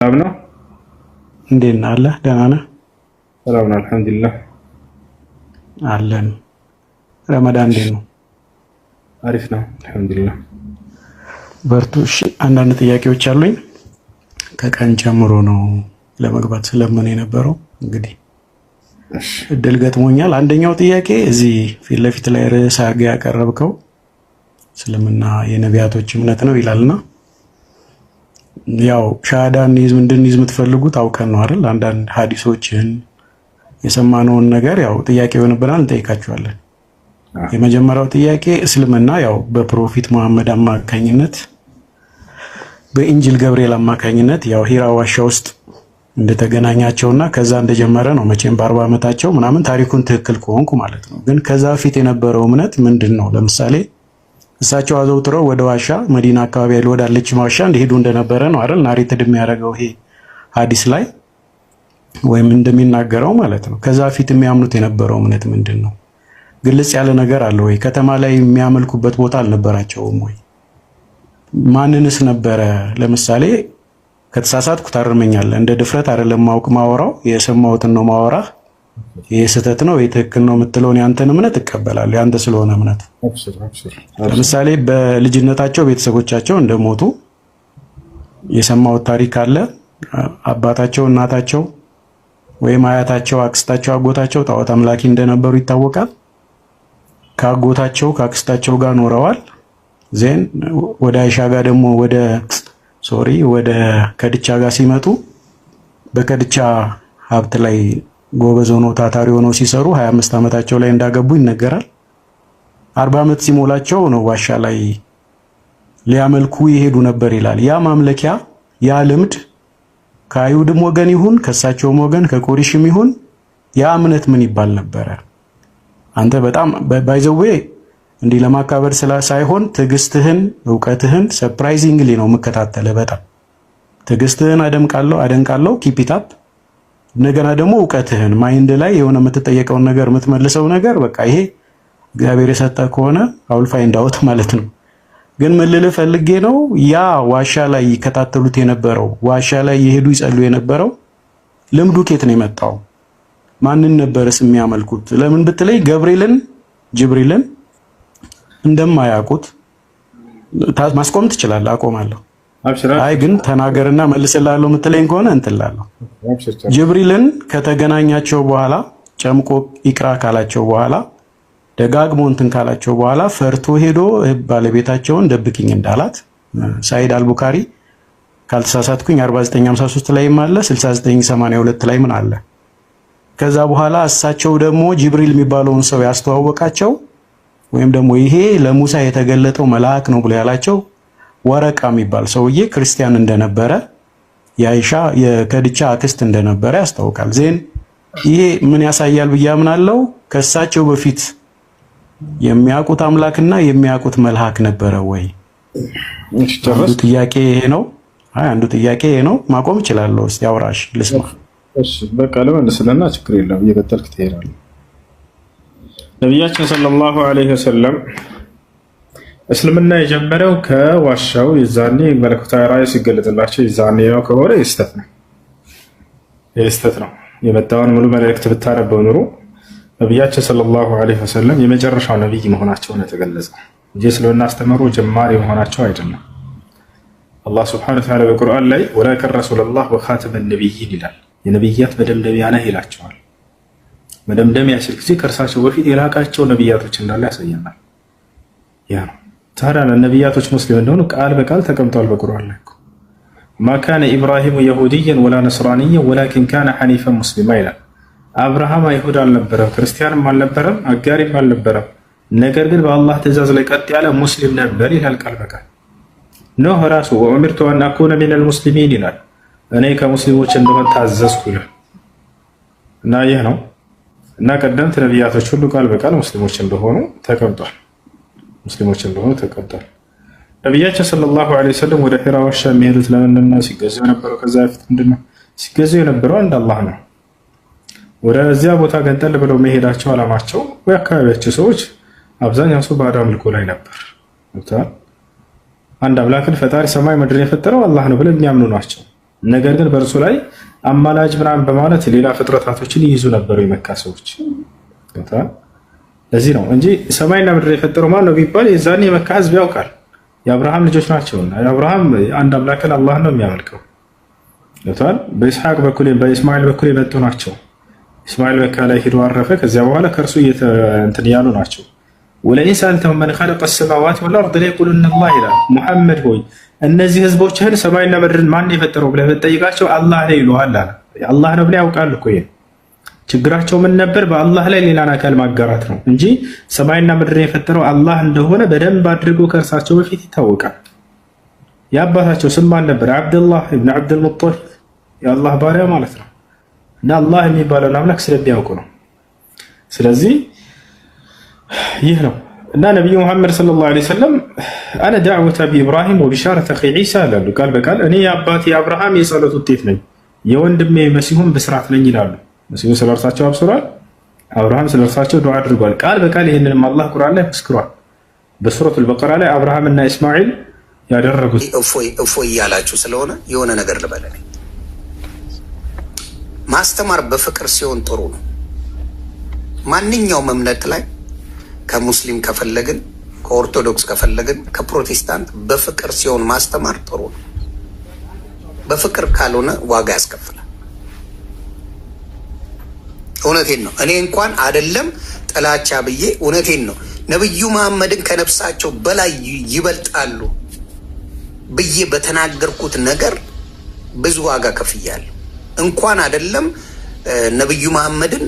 አብና እንዴት ነህ? አለ ደህና ነህ? ሰላም ነው አልሐምዱሊላህ አለን። ረመዳን እንዴት ነው? አሪፍ ነው አልሐምዱሊላህ። በርቱ። እሺ አንዳንድ ጥያቄዎች አሉኝ። ከቀን ጀምሮ ነው ለመግባት ስለምን የነበረው እንግዲህ እድል ገጥሞኛል። አንደኛው ጥያቄ እዚህ ፊት ለፊት ላይ ርዕስ አድርገህ ያቀረብከው እስልምና የነቢያቶች እምነት ነው ይላልና ያው ሻሃዳን እንድንይዝ የምትፈልጉት አውቀን ነው አይደል? አንዳንድ ሐዲሶችን የሰማነውን ነገር ያው ጥያቄ ይሆንብናል፣ እንጠይቃቸዋለን። የመጀመሪያው ጥያቄ እስልምና ያው በፕሮፊት መሐመድ አማካኝነት በኢንጂል ገብርኤል አማካኝነት ያው ሂራ ዋሻ ውስጥ እንደተገናኛቸውና ከዛ እንደጀመረ ነው። መቼም በ40 ዓመታቸው ምናምን ታሪኩን ትክክል ከሆንኩ ማለት ነው። ግን ከዛ በፊት የነበረው እምነት ምንድን ነው? ለምሳሌ እሳቸው አዘውትረው ወደ ዋሻ መዲና አካባቢ ያለ ወዳለች ዋሻ እንደሄዱ እንደነበረ ነው አይደል? ናሬትድ የሚያደርገው ይሄ ሐዲስ ላይ ወይም እንደሚናገረው ማለት ነው። ከዛ በፊት የሚያምኑት የነበረው እምነት ምንድን ነው? ግልጽ ያለ ነገር አለ ወይ? ከተማ ላይ የሚያመልኩበት ቦታ አልነበራቸውም ወይ? ማንንስ ነበረ? ለምሳሌ ከተሳሳትኩ ታርመኛለህ። እንደ ድፍረት አይደለም ማወራው፣ የሰማሁትን ነው ማወራህ። ይሄ ስህተት ነው ይሄ ትክክል ነው የምትለውን ያንተን እምነት እቀበላለሁ፣ ያንተ ስለሆነ እምነት። ለምሳሌ በልጅነታቸው ቤተሰቦቻቸው እንደሞቱ የሰማሁት ታሪክ አለ። አባታቸው፣ እናታቸው ወይም አያታቸው፣ አክስታቸው፣ አጎታቸው ጣዖት አምላኪ እንደነበሩ ይታወቃል። ከአጎታቸው ከአክስታቸው ጋር ኖረዋል። ዜን ወደ አይሻ ጋር ደግሞ ወደ ከድቻ ጋር ሲመጡ በከድቻ ሀብት ላይ ጎበዝ ሆነው ታታሪ ሆነው ሲሰሩ 25 ዓመታቸው ላይ እንዳገቡ ይነገራል። 40 ዓመት ሲሞላቸው ነው ዋሻ ላይ ሊያመልኩ ይሄዱ ነበር ይላል። ያ ማምለኪያ ያ ልምድ ከአይሁድም ወገን ይሁን ከሳቸውም ወገን ከቁሪሽም ይሁን ያ እምነት ምን ይባል ነበረ? አንተ በጣም ባይዘዌ እንዲህ ለማካበር ሳይሆን ትዕግስትህን እውቀትህን ሰርፕራይዚንግሊ ነው የምከታተለ። በጣም ትዕግስትህን አደንቃለሁ። ኪፕ ኢት አፕ። እንደገና ደግሞ እውቀትህን ማይንድ ላይ የሆነ የምትጠየቀውን ነገር የምትመልሰው ነገር በቃ ይሄ እግዚአብሔር የሰጠ ከሆነ አውል ፋይንድ አውት ማለት ነው። ግን ምን ልልህ ፈልጌ ነው ያ ዋሻ ላይ ይከታተሉት የነበረው ዋሻ ላይ የሄዱ ይጸሉ የነበረው ልምዱ ከየት ነው የመጣው? ማንን ነበርስ የሚያመልኩት? ለምን ብትለይ ጅብሪልን እንደማያውቁት ማስቆም ትችላለህ። አቆማለሁ። አይ ግን ተናገርና መልስላለሁ የምትለኝ ከሆነ እንትላለሁ። ጅብሪልን ከተገናኛቸው በኋላ ጨምቆ ይቅራ ካላቸው በኋላ ደጋግሞ እንትን ካላቸው በኋላ ፈርቶ ሄዶ ባለቤታቸውን ደብቅኝ እንዳላት ሳይድ አልቡካሪ ካልተሳሳትኩኝ 4953 ላይም አለ 6982 ላይ ምን አለ። ከዛ በኋላ እሳቸው ደግሞ ጅብሪል የሚባለውን ሰው ያስተዋወቃቸው ወይም ደግሞ ይሄ ለሙሳ የተገለጠው መልአክ ነው ብሎ ያላቸው ወረቃ የሚባል ሰውዬ ክርስቲያን እንደነበረ የአይሻ የከድቻ አክስት እንደነበረ ያስታውቃል። ዜን ይሄ ምን ያሳያል ብዬ አምናለሁ? ከእሳቸው በፊት የሚያውቁት አምላክና የሚያውቁት መልአክ ነበረ ወይ? አንዱ ጥያቄ ይሄ ነው። አንዱ ጥያቄ ይሄ ነው። ማቆም እችላለሁ። እስቲ አውራሽ ልስማ። እሺ በቃ ለመልስልና ችግር የለም እየቀጠልክ ትሄዳለህ። ነቢያችን ሰለላሁ ዐለይሂ ወሰለም እስልምና የጀመረው ከዋሻው የዛኔ መለኮታዊ ራእይ ሲገለጥላቸው የዛኔ ነው ከሆነ የስተት ነው። የመጣውን ሙሉ መልእክት ብታነበው ኑሮ ነቢያችን ሰለላሁ ዐለይሂ ወሰለም የመጨረሻው ነቢይ መሆናቸውን የተገለጸ እንጂ እስልምና አስተምሮ ጀማሪ መሆናቸው አይደለም። አላህ ሱብሓነሁ ወተዓላ በቁርአን ላይ ወላኪን ረሱለላህ ወኻተመ ነቢይን ይላል። የነቢያት መደምደሚያ ነህ ይላቸዋል። መደምደሚያ ሲል ጊዜ ከእርሳቸው በፊት የላቃቸው ነቢያቶች እንዳለ ያሳየናል። ያ ነው ታዲያ ነቢያቶች ሙስሊም እንደሆኑ ቃል በቃል ተቀምጧል በቁርአን ላይ። ማ ካነ ኢብራሂሙ የሁድየን ወላ ነስራንየን ወላኪን ካነ ሐኒፈን ሙስሊማ ይላል። አብርሃም አይሁድ አልነበረም፣ ክርስቲያንም አልነበረም፣ አጋሪም አልነበረም። ነገር ግን በአላህ ትእዛዝ ላይ ቀጥ ያለ ሙስሊም ነበር ይላል ቃል በቃል። ኖህ ራሱ ወኡሚርቱ አን አኩነ ሚነል ሙስሊሚን ይላል። እኔ ከሙስሊሞች እንደሆን ታዘዝኩ ይላል። እና ይህ ነው እና ቀደምት ነቢያቶች ሁሉ ቃል በቃል ሙስሊሞች እንደሆኑ ተቀምጧል። ነቢያችን ሰለላሁ ዐለይሂ ወሰለም ወደ ሒራ ዋሻ የሚሄዱት ለምንድን ነው? ሲገዙ የነበረው ከዛ በፊት ምንድን ነው ሲገዙ የነበረው? አንድ አላህ ነው። ወደዚያ ቦታ ገንጠል ብለው መሄዳቸው አላማቸው የአካባቢያቸው ሰዎች አብዛኛው ሰው ባዕድ አምልኮ ላይ ነበር። አንድ አምላክን ፈጣሪ ሰማይ ምድርን የፈጠረው አላህ ነው ብለው የሚያምኑ ናቸው። ነገር ግን በእርሱ ላይ አማላጅ ምናምን በማለት ሌላ ፍጥረታቶችን ይይዙ ነበሩ የመካ ሰዎች። ለዚህ ነው እንጂ ሰማይና ምድር የፈጠረው ማን ነው ቢባል የዛኔ የመካ ህዝብ ያውቃል። የአብርሃም ልጆች ናቸውና የአብርሃም አንድ አምላክን አላህ ነው የሚያመልከው። በኢስሐቅ በኩል በኢስማኤል በኩል የመጡ ናቸው። ኢስማኤል መካ ላይ ሄዶ አረፈ። ከዚያ በኋላ ከእርሱ እንትን ያሉ ናቸው። ወለኢን ሰአልተሁም መን ኸለቀ ሰማዋት ወልአርድ ለየቁሉነ አላህ ይላል። ሙሐመድ ሆይ እነዚህ ህዝቦችህን ሰማይና ምድርን ማን የፈጠረው ብለህ ብትጠይቃቸው አላህ ነው ይሉሃል አለ። አላህ ነው ብለው ያውቃሉ እኮ። ይሄ ችግራቸው ምን ነበር? በአላህ ላይ ሌላን አካል ማጋራት ነው እንጂ ሰማይና ምድርን የፈጠረው አላህ እንደሆነ በደንብ አድርጎ ከእርሳቸው በፊት ይታወቃል። የአባታቸው ስም ማን ነበር? አብደላህ ኢብኑ አብዱል ሙጠሊብ፣ የአላህ ባሪያ ማለት ነው። እና አላህ የሚባለውን አምላክ ስለሚያውቁ ነው። ስለዚህ ይህ ነው እና ነቢዩ ሙሐመድ ሰለላሁ ዐለይሂ ወሰለም አነ ዳዕወተ አቢ ኢብራሂም ወቢሻረተ አኺ ዒሳ ይላሉ። ቃል በቃል እኔ የአባቴ የአብርሃም የጸሎት ውጤት ነኝ፣ የወንድሜ መሲሁም ብስራት ነኝ ይላሉ። መሲሁ ስለ እርሳቸው አብስሯል፣ አብርሃም ስለ እርሳቸው ዱዓ አድርጓል። ቃል በቃል ይህንንም አላህ ቁርአን ላይ መስክሯል። በሱረቱል በቀራ ላይ አብርሃምና ኢስማኤል ያደረጉት እፎይ እያላችሁ ስለሆነ የሆነ ነገር ልበለኝ። ማስተማር በፍቅር ሲሆን ጥሩ ነው። ማንኛውም እምነት ላይ ከሙስሊም ከፈለግን፣ ከኦርቶዶክስ ከፈለግን፣ ከፕሮቴስታንት በፍቅር ሲሆን ማስተማር ጥሩ ነው። በፍቅር ካልሆነ ዋጋ ያስከፍላል። እውነቴን ነው። እኔ እንኳን አይደለም ጥላቻ ብዬ እውነቴን ነው ነብዩ መሐመድን ከነፍሳቸው በላይ ይበልጣሉ ብዬ በተናገርኩት ነገር ብዙ ዋጋ ከፍያለሁ። እንኳን አይደለም ነብዩ መሐመድን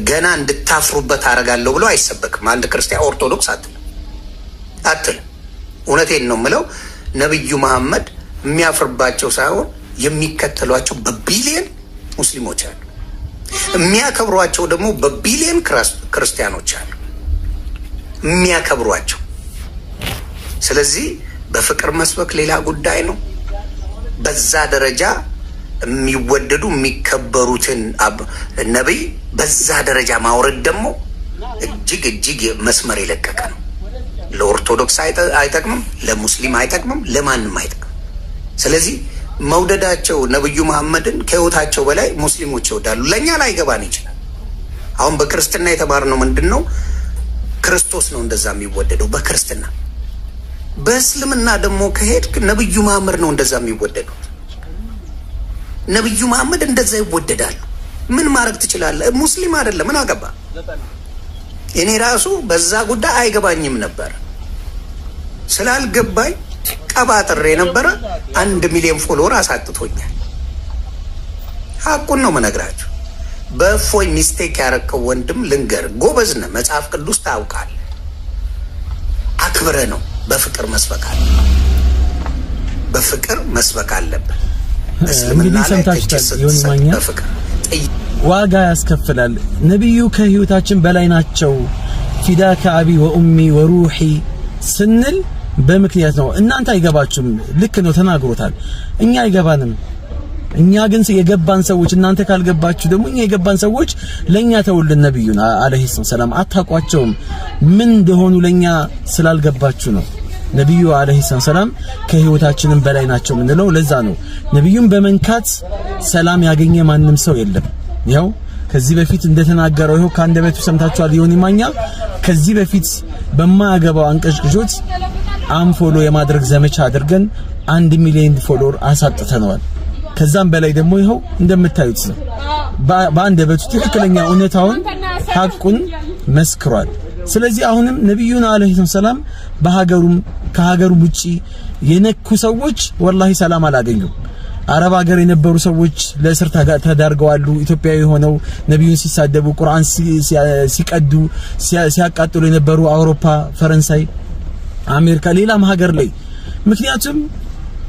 ገና እንድታፍሩበት አደርጋለሁ ብሎ አይሰበክም። አንድ ክርስቲያን ኦርቶዶክስ አትልም። እውነቴን ነው የምለው። ነብዩ መሐመድ የሚያፍርባቸው ሳይሆን የሚከተሏቸው በቢሊየን ሙስሊሞች አሉ። የሚያከብሯቸው ደግሞ በቢሊየን ክርስቲያኖች አሉ የሚያከብሯቸው። ስለዚህ በፍቅር መስበክ ሌላ ጉዳይ ነው። በዛ ደረጃ የሚወደዱ የሚከበሩትን ነቢይ በዛ ደረጃ ማውረድ ደግሞ እጅግ እጅግ መስመር የለቀቀ ነው። ለኦርቶዶክስ አይጠቅምም፣ ለሙስሊም አይጠቅምም፣ ለማንም አይጠቅምም። ስለዚህ መውደዳቸው ነብዩ መሐመድን ከህይወታቸው በላይ ሙስሊሞች ይወዳሉ። ለእኛ ላይገባን ይችላል። አሁን በክርስትና የተማርነው ምንድን ነው? ክርስቶስ ነው እንደዛ የሚወደደው በክርስትና። በእስልምና ደግሞ ከሄድክ ነብዩ መሐመድ ነው እንደዛ የሚወደደው። ነብዩ መሐመድ እንደዛ ይወደዳሉ። ምን ማድረግ ትችላለህ? ሙስሊም አይደለም ምን አገባ? እኔ ራሱ በዛ ጉዳይ አይገባኝም ነበር። ስላልገባኝ ቀባጥሬ ነበረ። 1 ሚሊዮን ፎሎወር አሳጥቶኛል። ሀቁን ነው መነግራችሁ። በእፎይ ሚስቴክ ያረከው ወንድም ልንገር፣ ጎበዝ ነህ፣ መጽሐፍ ቅዱስ ታውቃለህ። አክብረ ነው በፍቅር መስበክ አለ። በፍቅር መስበክ አለብን። እንግዲህ ሰምታችኋል። ይሁን ማኛ ዋጋ ያስከፍላል። ነብዩ ከህይወታችን በላይ ናቸው። ፊዳከ አቢ ወኡሚ ወሩሂ ስንል በምክንያት ነው። እናንተ አይገባችሁም። ልክ ነው ተናግሮታል። እኛ አይገባንም። እኛ ግን የገባን ሰዎች፣ እናንተ ካልገባችሁ ደግሞ እኛ የገባን ሰዎች ለኛ ተውልን። ነብዩን አለይሂ ሰላም አታቋቸውም። ምን እንደሆኑ ለኛ ስላልገባችሁ ነው። ነብዩ አለይሂ ሰላም ከህይወታችንም በላይ ናቸው ምንለው ለዛ ነው። ነብዩን በመንካት ሰላም ያገኘ ማንም ሰው የለም። ያው ከዚህ በፊት እንደተናገረው ይሄው ከአንደበቱ ሰምታችኋል። ይሁን ማኛ ከዚህ በፊት በማያገባው አንቀሽቅሾት አንፎሎ የማድረግ ዘመቻ አድርገን 1 ሚሊዮን ፎሎወር አሳጥተነዋል። ከዛም በላይ ደግሞ ይሄው እንደምታዩት ነው። በአንደበቱ ትክክለኛ እውነታውን ሐቁን መስክሯል። ስለዚህ አሁንም ነብዩና አለይሂ ሰላም በሀገሩም ከሀገሩም ውጪ የነኩ ሰዎች ወላሂ ሰላም አላገኙም። አረብ ሀገር የነበሩ ሰዎች ለእስር ተዳርገዋል። ኢትዮጵያዊ ሆነው ነብዩን ሲሳደቡ፣ ቁርአን ሲቀዱ፣ ሲያቃጥሉ የነበሩ አውሮፓ፣ ፈረንሳይ፣ አሜሪካ፣ ሌላም ሀገር ላይ ምክንያቱም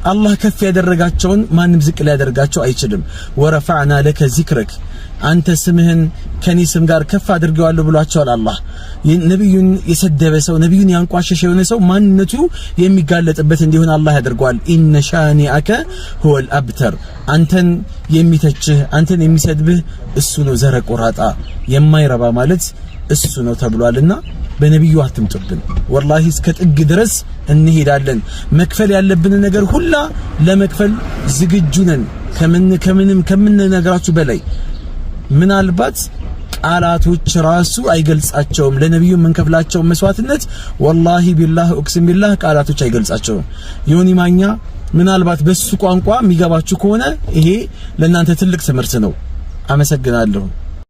አላህ ከፍ ያደረጋቸውን ማንም ዝቅ ሊያደርጋቸው አይችልም። ወረፈዕና ለከ ዚክረክ አንተ ስምህን ከኔ ስም ጋር ከፍ አድርገዋለሁ ብሏቸዋል አላህ። ነብዩን የሰደበ ሰው ነብዩን ያንቋሸሸ የሆነ ሰው ማንነቱ የሚጋለጥበት እንዲሆን አላህ ያደርገዋል። ኢነ ሻኒአከ ሁወል አብተር አንተን የሚተችህ አንተን የሚሰድብህ እሱ ነው ዘረ ቆራጣ የማይረባ ማለት እሱ ነው ተብሏልና በነብዩ አትምጡብን። ወላሂ እስከ ጥግ ድረስ እንሄዳለን። መክፈል ያለብን ነገር ሁላ ለመክፈል ዝግጁ ነን። ከምንነግራችሁ በላይ ምናልባት ቃላቶች ራሱ አይገልጻቸውም። ለነብዩ የምንከፍላቸው መስዋዕትነት ወላሂ ቢላህ ኡክሲም ቢላህ ቃላቶች አይገልጻቸውም። ዮኒ ማኛ ምናልባት በሱ ቋንቋ የሚገባችሁ ከሆነ ይሄ ለእናንተ ትልቅ ትምህርት ነው። አመሰግናለሁ።